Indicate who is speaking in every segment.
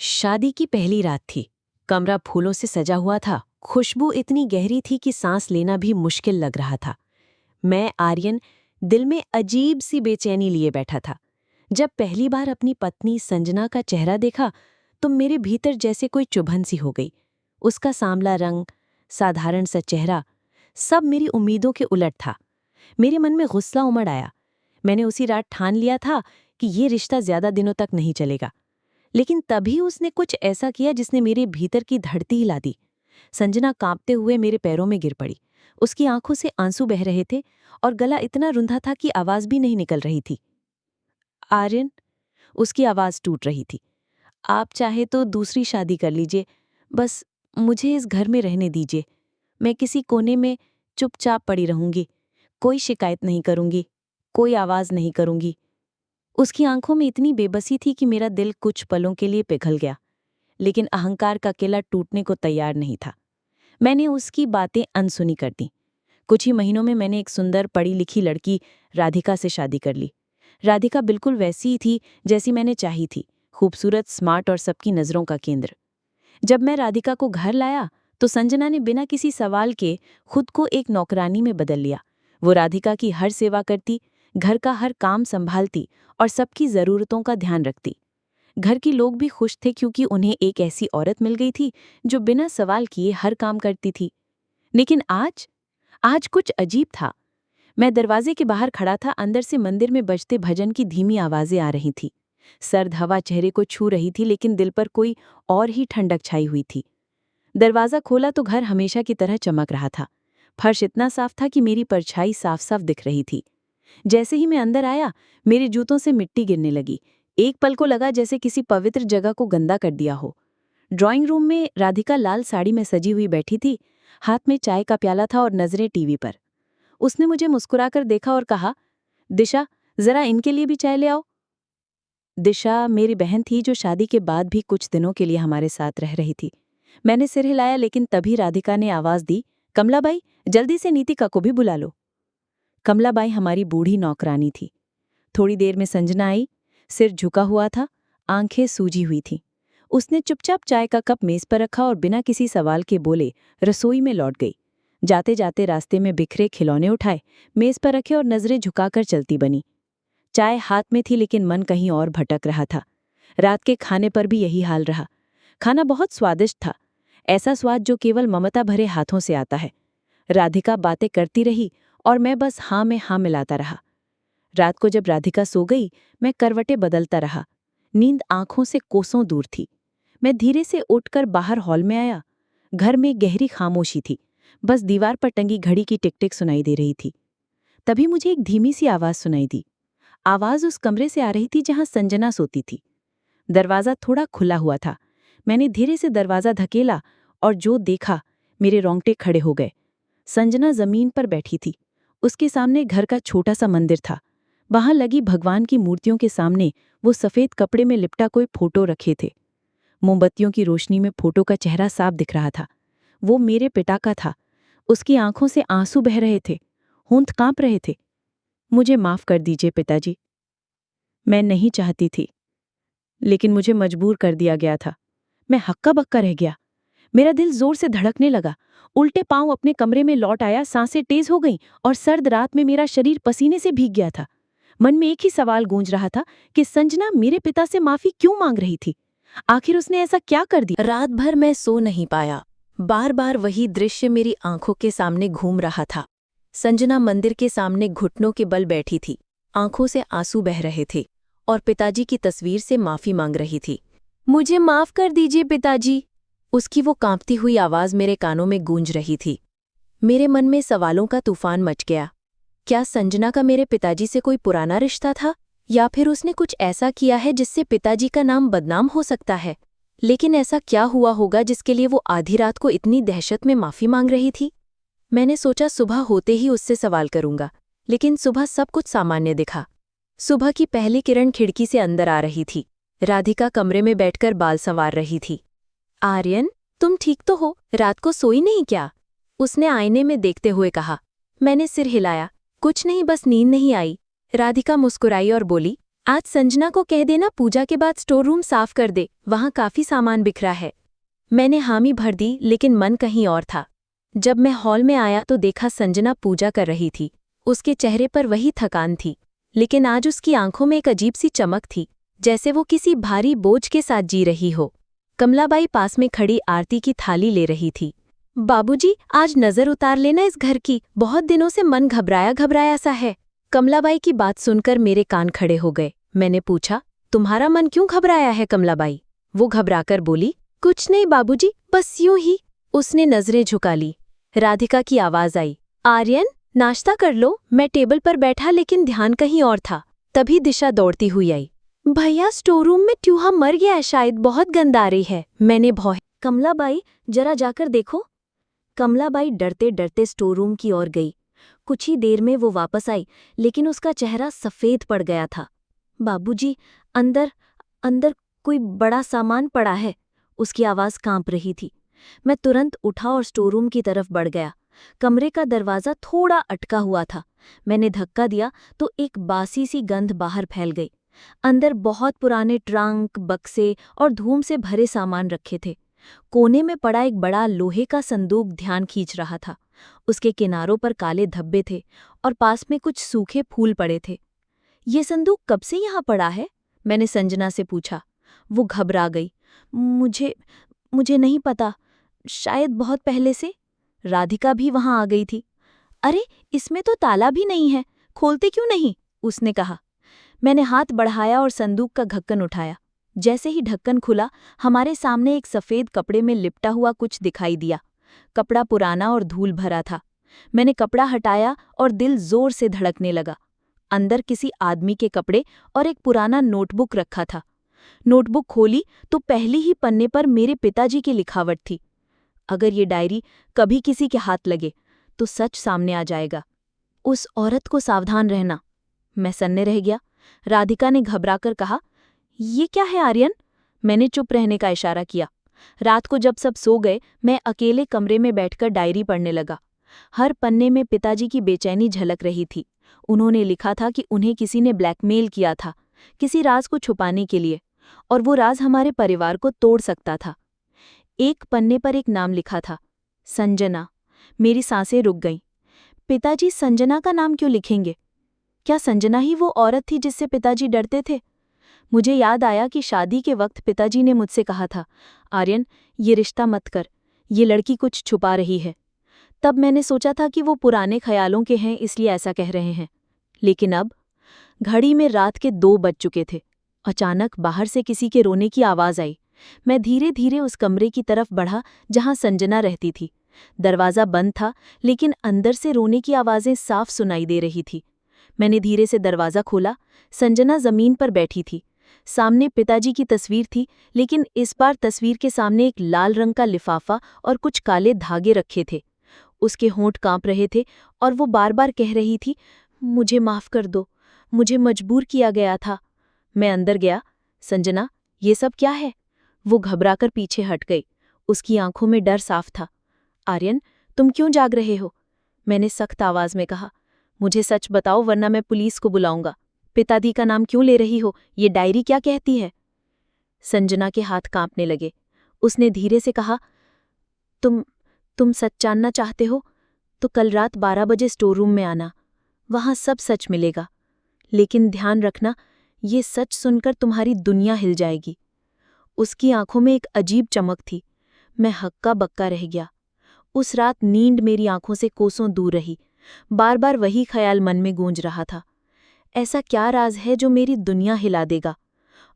Speaker 1: शादी की पहली रात थी। कमरा फूलों से सजा हुआ था। खुशबू इतनी गहरी थी कि सांस लेना भी मुश्किल लग रहा था। मैं आर्यन दिल में अजीब सी बेचैनी लिए बैठा था। जब पहली बार अपनी पत्नी संजना का चेहरा देखा तो मेरे भीतर जैसे कोई चुभन सी हो गई। उसका सांवला रंग, साधारण सा चेहरा, सब मेरी उम्मीदों के उलट था। मेरे मन में गुस्सा उमड़ आया। मैंने उसी रात ठान लिया था कि ये रिश्ता ज्यादा दिनों तक नहीं चलेगा। लेकिन तभी उसने कुछ ऐसा किया जिसने मेरे भीतर की धड़ती हिला दी। संजना कांपते हुए मेरे पैरों में गिर पड़ी। उसकी आंखों से आंसू बह रहे थे और गला इतना रुंधा था कि आवाज भी नहीं निकल रही थी। आर्यन, उसकी आवाज टूट रही थी, आप चाहे तो दूसरी शादी कर लीजिए, बस मुझे इस घर में रहने दीजिए। मैं किसी कोने में चुपचाप पड़ी रहूंगी, कोई शिकायत नहीं करूंगी, कोई आवाज नहीं करूंगी। उसकी आंखों में इतनी बेबसी थी कि मेरा दिल कुछ पलों के लिए पिघल गया, लेकिन अहंकार का किला टूटने को तैयार नहीं था। मैंने उसकी बातें अनसुनी कर दी। कुछ ही महीनों में मैंने एक सुंदर पढ़ी लिखी लड़की राधिका से शादी कर ली। राधिका बिल्कुल वैसी ही थी जैसी मैंने चाही थी, खूबसूरत, स्मार्ट और सबकी नजरों का केंद्र। जब मैं राधिका को घर लाया तो संजना ने बिना किसी सवाल के खुद को एक नौकरानी में बदल लिया। वो राधिका की हर सेवा करती, घर का हर काम संभालती और सबकी जरूरतों का ध्यान रखती। घर के लोग भी खुश थे क्योंकि उन्हें एक ऐसी औरत मिल गई थी जो बिना सवाल किए हर काम करती थी। लेकिन आज आज कुछ अजीब था। मैं दरवाजे के बाहर खड़ा था। अंदर से मंदिर में बजते भजन की धीमी आवाजें आ रही थी। सर्द हवा चेहरे को छू रही थी, लेकिन दिल पर कोई और ही ठंडक छाई हुई थी। दरवाजा खोला तो घर हमेशा की तरह चमक रहा था। फर्श इतना साफ था कि मेरी परछाई साफ साफ दिख रही थी। जैसे ही मैं अंदर आया, मेरे जूतों से मिट्टी गिरने लगी। एक पल को लगा जैसे किसी पवित्र जगह को गंदा कर दिया हो। ड्राइंग रूम में राधिका लाल साड़ी में सजी हुई बैठी थी। हाथ में चाय का प्याला था और नजरें टीवी पर। उसने मुझे मुस्कुराकर देखा और कहा, दिशा, जरा इनके लिए भी चाय ले आओ। दिशा मेरी बहन थी जो शादी के बाद भी कुछ दिनों के लिए हमारे साथ रह रही थी। मैंने सिर हिलाया, लेकिन तभी राधिका ने आवाज दी, कमलाबाई, जल्दी से नीतिका को भी बुला लो। कमलाबाई हमारी बूढ़ी नौकरानी थी। थोड़ी देर में संजना आई। सिर झुका हुआ था, आंखें सूजी हुई थीं। उसने चुपचाप चाय का कप मेज पर रखा और बिना किसी सवाल के बोले रसोई में लौट गई। जाते जाते रास्ते में बिखरे खिलौने उठाए, मेज पर रखे और नजरें झुकाकर चलती बनी। चाय हाथ में थी, लेकिन मन कहीं और भटक रहा था। रात के खाने पर भी यही हाल रहा। खाना बहुत स्वादिष्ट था, ऐसा स्वाद जो केवल ममता भरे हाथों से आता है। राधिका बातें करती रही और मैं बस हाँ में हाँ मिलाता रहा। रात को जब राधिका सो गई, मैं करवटें बदलता रहा। नींद आंखों से कोसों दूर थी। मैं धीरे से उठकर बाहर हॉल में आया। घर में गहरी खामोशी थी, बस दीवार पर टंगी घड़ी की टिक टिक सुनाई दे रही थी। तभी मुझे एक धीमी सी आवाज सुनाई दी। आवाज उस कमरे से आ रही थी जहां संजना सोती थी। दरवाजा थोड़ा खुला हुआ था। मैंने धीरे से दरवाजा धकेला और जो देखा, मेरे रोंगटे खड़े हो गए। संजना जमीन पर बैठी थी। उसके सामने घर का छोटा सा मंदिर था। वहां लगी भगवान की मूर्तियों के सामने वो सफेद कपड़े में लिपटा कोई फोटो रखे थे। मोमबत्तियों की रोशनी में फोटो का चेहरा साफ दिख रहा था। वो मेरे पिता का था। उसकी आंखों से आंसू बह रहे थे, होंठ कांप रहे थे। मुझे माफ कर दीजिए पिताजी, मैं नहीं चाहती थी, लेकिन मुझे मजबूर कर दिया गया था। मैं हक्का बक्का रह गया। मेरा दिल जोर से धड़कने लगा। उल्टे पांव अपने कमरे में लौट आया, सांसें तेज हो गईं और सर्द रात में मेरा शरीर पसीने से भीग गया था। मन में एक ही सवाल गूंज रहा था कि संजना मेरे पिता से माफी क्यों मांग रही थी? आखिर उसने ऐसा क्या कर दिया? रात भर मैं सो नहीं पाया। बार बार वही दृश्य मेरी आंखों के सामने घूम रहा था। संजना मंदिर के सामने घुटनों के बल बैठी थी, आंखों से आंसू बह रहे थे और पिताजी की तस्वीर से माफी मांग रही थी। मुझे माफ कर दीजिए पिताजी, उसकी वो कांपती हुई आवाज मेरे कानों में गूंज रही थी। मेरे मन में सवालों का तूफान मच गया। क्या संजना का मेरे पिताजी से कोई पुराना रिश्ता था, या फिर उसने कुछ ऐसा किया है जिससे पिताजी का नाम बदनाम हो सकता है? लेकिन ऐसा क्या हुआ होगा जिसके लिए वो आधी रात को इतनी दहशत में माफी मांग रही थी? मैंने सोचा सुबह होते ही उससे सवाल करूंगा, लेकिन सुबह सब कुछ सामान्य दिखा। सुबह की पहली किरण खिड़की से अंदर आ रही थी। राधिका कमरे में बैठकर बाल संवार रही थी। आर्यन, तुम ठीक तो हो? रात को सोई नहीं क्या? उसने आईने में देखते हुए कहा। मैंने सिर हिलाया। कुछ नहीं, बस नींद नहीं आई। राधिका मुस्कुराई और बोली, आज संजना को कह देना पूजा के बाद स्टोर रूम साफ कर दे, वहाँ काफी सामान बिखरा है। मैंने हामी भर दी, लेकिन मन कहीं और था। जब मैं हॉल में आया तो देखा संजना पूजा कर रही थी। उसके चेहरे पर वही थकान थी, लेकिन आज उसकी आंखों में एक अजीब सी चमक थी, जैसे वो किसी भारी बोझ के साथ जी रही हो। कमलाबाई पास में खड़ी आरती की थाली ले रही थी। बाबूजी, आज नजर उतार लेना इस घर की, बहुत दिनों से मन घबराया घबराया सा है। कमलाबाई की बात सुनकर मेरे कान खड़े हो गए। मैंने पूछा, तुम्हारा मन क्यों घबराया है कमलाबाई? वो घबराकर बोली, कुछ नहीं बाबूजी, बस यूं ही। उसने नजरें झुका ली। राधिका की आवाज आई, आर्यन, नाश्ता कर लो। मैं टेबल पर बैठा, लेकिन ध्यान कहीं और था। तभी दिशा दौड़ती हुई आई। भैया, स्टोर रूम में चूहा मर गया है शायद, बहुत गंध आ रही है। मैंने भौं। कमलाबाई, जरा जाकर देखो। कमलाबाई डरते डरते स्टोर रूम की ओर गई। कुछ ही देर में वो वापस आई, लेकिन उसका चेहरा सफेद पड़ गया था। बाबूजी, अंदर अंदर कोई बड़ा सामान पड़ा है। उसकी आवाज कांप रही थी। मैं तुरंत उठा और स्टोर रूम की तरफ बढ़ गया। कमरे का दरवाजा थोड़ा अटका हुआ था। मैंने धक्का दिया तो एक बासी सी गंध बाहर फैल गई। अंदर बहुत पुराने ट्रंक, बक्से और धूम से भरे सामान रखे थे। कोने में पड़ा एक बड़ा लोहे का संदूक ध्यान खींच रहा था। उसके किनारों पर काले धब्बे थे और पास में कुछ सूखे फूल पड़े थे। ये संदूक कब से यहाँ पड़ा है? मैंने संजना से पूछा। वो घबरा गई। मुझे मुझे नहीं पता, शायद बहुत पहले से। राधिका भी वहां आ गई थी। अरे, इसमें तो ताला भी नहीं है, खोलते क्यों नहीं? उसने कहा। मैंने हाथ बढ़ाया और संदूक का ढक्कन उठाया। जैसे ही ढक्कन खुला, हमारे सामने एक सफेद कपड़े में लिपटा हुआ कुछ दिखाई दिया। कपड़ा पुराना और धूल भरा था। मैंने कपड़ा हटाया और दिल जोर से धड़कने लगा। अंदर किसी आदमी के कपड़े और एक पुराना नोटबुक रखा था। नोटबुक खोली तो पहली ही पन्ने पर मेरे पिताजी की लिखावट थी। अगर ये डायरी कभी किसी के हाथ लगे तो सच सामने आ जाएगा। उस औरत को सावधान रहना। मैं सन्ने रह गया। राधिका ने घबराकर कहा, ये क्या है आर्यन? मैंने चुप रहने का इशारा किया। रात को जब सब सो गए, मैं अकेले कमरे में बैठकर डायरी पढ़ने लगा। हर पन्ने में पिताजी की बेचैनी झलक रही थी। उन्होंने लिखा था कि उन्हें किसी ने ब्लैकमेल किया था, किसी राज को छुपाने के लिए, और वो राज हमारे परिवार को तोड़ सकता था। एक पन्ने पर एक नाम लिखा था, संजना। मेरी सांसें रुक गईं। पिताजी संजना का नाम क्यों लिखेंगे? क्या संजना ही वो औरत थी जिससे पिताजी डरते थे? मुझे याद आया कि शादी के वक्त पिताजी ने मुझसे कहा था, आर्यन, ये रिश्ता मत कर, ये लड़की कुछ छुपा रही है। तब मैंने सोचा था कि वो पुराने ख्यालों के हैं, इसलिए ऐसा कह रहे हैं। लेकिन अब घड़ी में रात के 2 बज चुके थे। अचानक बाहर से किसी के रोने की आवाज आई। मैं धीरे धीरे उस कमरे की तरफ बढ़ा जहां संजना रहती थी। दरवाजा बंद था, लेकिन अंदर से रोने की आवाजें साफ सुनाई दे रही थी। मैंने धीरे से दरवाजा खोला। संजना जमीन पर बैठी थी। सामने पिताजी की तस्वीर थी, लेकिन इस बार तस्वीर के सामने एक लाल रंग का लिफाफा और कुछ काले धागे रखे थे। उसके होंठ कांप रहे थे और वो बार बार कह रही थी, मुझे माफ कर दो, मुझे मजबूर किया गया था। मैं अंदर गया। संजना, ये सब क्या है? वो घबराकर पीछे हट गई। उसकी आंखों में डर साफ था। आर्यन, तुम क्यों जाग रहे हो? मैंने सख्त आवाज में कहा। मुझे सच बताओ, वरना मैं पुलिस को बुलाऊंगा। पिताजी का नाम क्यों ले रही हो? ये डायरी क्या कहती है? संजना के हाथ कांपने लगे। उसने धीरे से कहा, तुम सच जानना चाहते हो तो कल रात 12 बजे स्टोर रूम में आना। वहां सब सच मिलेगा। लेकिन ध्यान रखना, ये सच सुनकर तुम्हारी दुनिया हिल जाएगी। उसकी आंखों में एक अजीब चमक थी। मैं हक्का बक्का रह गया। उस रात नींद मेरी आंखों से कोसों दूर रही। बार बार वही ख्याल मन में गूंज रहा था। ऐसा क्या राज है जो मेरी दुनिया हिला देगा?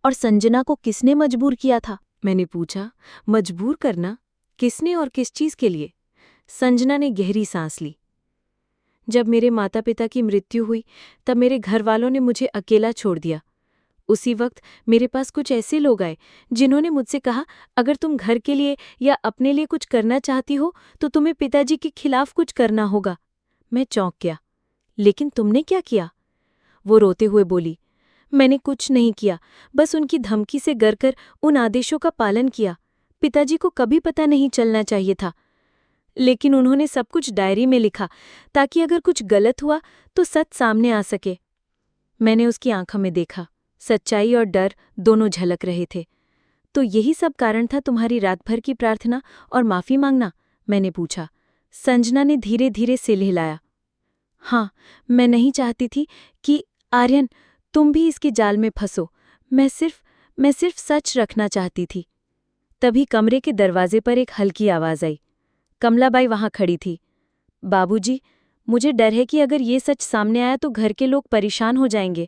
Speaker 1: और संजना को किसने मजबूर किया था? मैंने पूछा, मजबूर करना? किसने और किस चीज के लिए? संजना ने गहरी सांस ली। जब मेरे माता पिता की मृत्यु हुई, तब मेरे घर वालों ने मुझे अकेला छोड़ दिया। उसी वक्त मेरे पास कुछ ऐसे लोग आए जिन्होंने मुझसे कहा, अगर तुम घर के लिए या अपने लिए कुछ करना चाहती हो तो तुम्हें पिताजी के खिलाफ कुछ करना होगा। मैं चौंक गया। लेकिन तुमने क्या किया? वो रोते हुए बोली, मैंने कुछ नहीं किया, बस उनकी धमकी से डरकर उन आदेशों का पालन किया। पिताजी को कभी पता नहीं चलना चाहिए था, लेकिन उन्होंने सब कुछ डायरी में लिखा ताकि अगर कुछ गलत हुआ तो सच सामने आ सके। मैंने उसकी आंखों में देखा। सच्चाई और डर दोनों झलक रहे थे। तो यही सब कारण था तुम्हारी रात भर की प्रार्थना और माफी मांगना? मैंने पूछा। संजना ने धीरे धीरे सिर हिलाया। हाँ, मैं नहीं चाहती थी कि आर्यन तुम भी इसके जाल में फंसो। मैं सिर्फ सच रखना चाहती थी। तभी कमरे के दरवाजे पर एक हल्की आवाज आई। कमलाबाई वहां खड़ी थी। बाबूजी, मुझे डर है कि अगर ये सच सामने आया तो घर के लोग परेशान हो जाएंगे।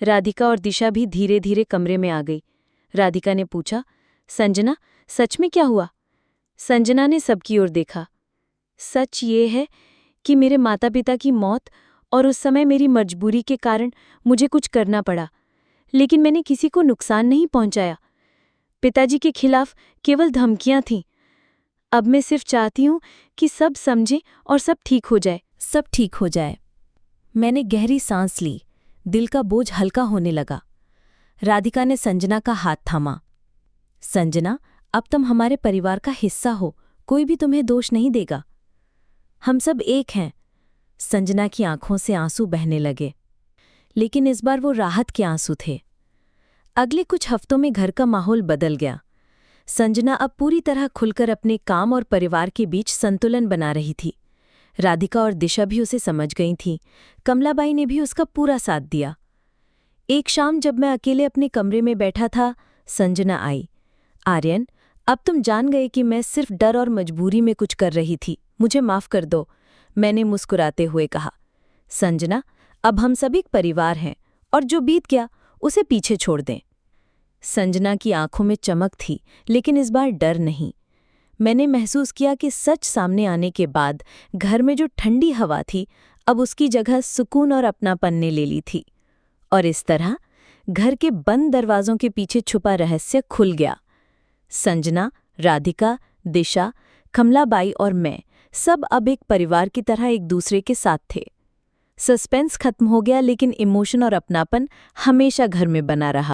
Speaker 1: राधिका और दिशा भी धीरे धीरे कमरे में आ गई। राधिका ने पूछा, संजना, सच में क्या हुआ? संजना ने सबकी ओर देखा। सच ये है कि मेरे माता पिता की मौत और उस समय मेरी मजबूरी के कारण मुझे कुछ करना पड़ा, लेकिन मैंने किसी को नुकसान नहीं पहुंचाया। पिताजी के खिलाफ केवल धमकियां थीं। अब मैं सिर्फ चाहती हूं कि सब समझें और सब ठीक हो जाए। सब ठीक हो जाए। मैंने गहरी सांस ली। दिल का बोझ हल्का होने लगा। राधिका ने संजना का हाथ थामा। संजना, अब तुम हमारे परिवार का हिस्सा हो, कोई भी तुम्हें दोष नहीं देगा। हम सब एक हैं। संजना की आंखों से आंसू बहने लगे, लेकिन इस बार वो राहत के आंसू थे। अगले कुछ हफ्तों में घर का माहौल बदल गया। संजना अब पूरी तरह खुलकर अपने काम और परिवार के बीच संतुलन बना रही थी। राधिका और दिशा भी उसे समझ गई थीं। कमलाबाई ने भी उसका पूरा साथ दिया। एक शाम जब मैं अकेले अपने कमरे में बैठा था, संजना आई। आर्यन, अब तुम जान गए कि मैं सिर्फ डर और मजबूरी में कुछ कर रही थी। मुझे माफ कर दो, मैंने मुस्कुराते हुए कहा। संजना, अब हम सभी एक परिवार हैं और जो बीत गया उसे पीछे छोड़ दें। संजना की आंखों में चमक थी, लेकिन इस बार डर नहीं। मैंने महसूस किया कि सच सामने आने के बाद घर में जो ठंडी हवा थी, अब उसकी जगह सुकून और अपनापन ने ले ली थी। और इस तरह घर के बंद दरवाजों के पीछे छुपा रहस्य खुल गया। संजना, राधिका, दिशा, कमलाबाई और मैं सब अब एक परिवार की तरह एक दूसरे के साथ थे। सस्पेंस खत्म हो गया, लेकिन इमोशन और अपनापन हमेशा घर में बना रहा।